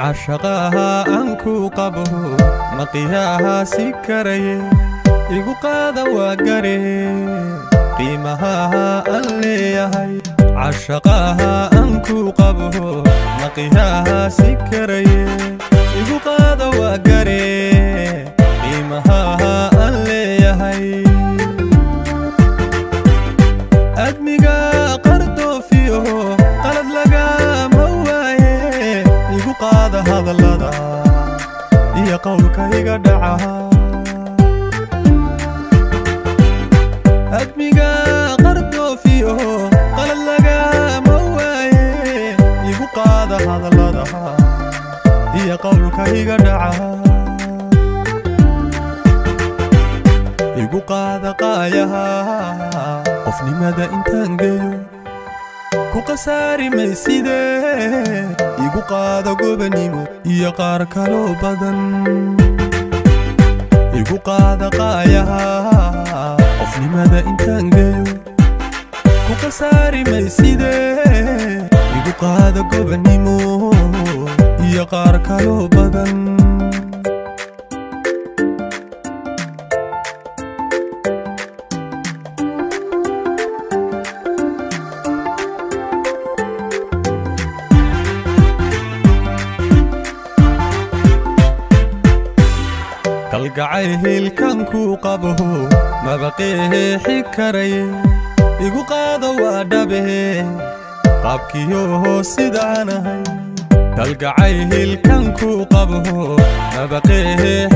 عشقها أنكو قبه مقياها سكري igu qaada waa gare qiimaha alleeyahay cashaqaha anku qabo maqiyaha sikaraye igu qaada waa gare qiimaha alleeyahay admiga qardoofiyo qalad laga mawaaye igu qaada hadallada iyo qowlka iga dhaca أدميقا قردو فيه قال لقا مواي يقو هذا اللضحى هي قولك يقدعها يقو قايها قفني مدى انتان قيو كو قساري ميسيدي يقو قبنيمو يقار كالو بدن يقو قايها قفني مدى انتان قيو كو قساري ميسيدي يقو قبنيمو يقار كالو بدن kalgacayl kan ku qabo ma baqee xikaray igu qaado waa dhabe qabkiyo sidanahay kalgacayl kan ku qabo ma baqee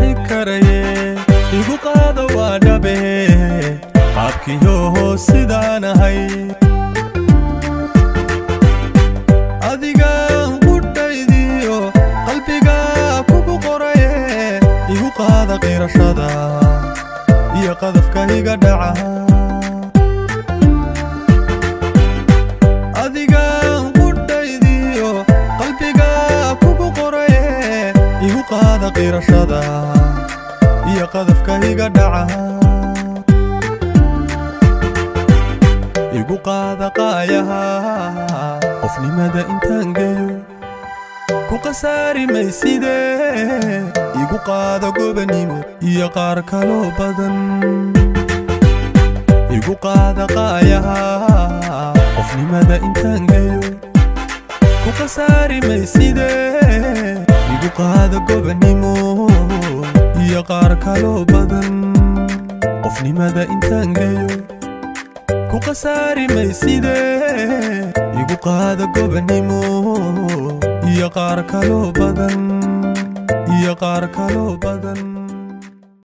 xikaray igu qaado waa dhabe qabkiyo sidanahay adiga qudaydiyo qalbiga kugu qoraye igu qaada qirashada iyo qadafka iga dhaca adiga qudaydiyo qalbiga kugu qoraye igu qaada qirashada iyo qadafka iga dhaca igu qaada qaayaha qofnimada intaan geeyo ku qasaari mayside igu qaada gobanimo iyo qaar kaloo badan igu qaada qaayaha qofnimada intaan geeyo ku qasaari mayside igu qaada gobanimo iyo qaar kaloo badan qofnimada intaan geeyo ku qasaari mayside igu qaada gobanimo iyo qaar kaloo badan iyo qaar kaloo badan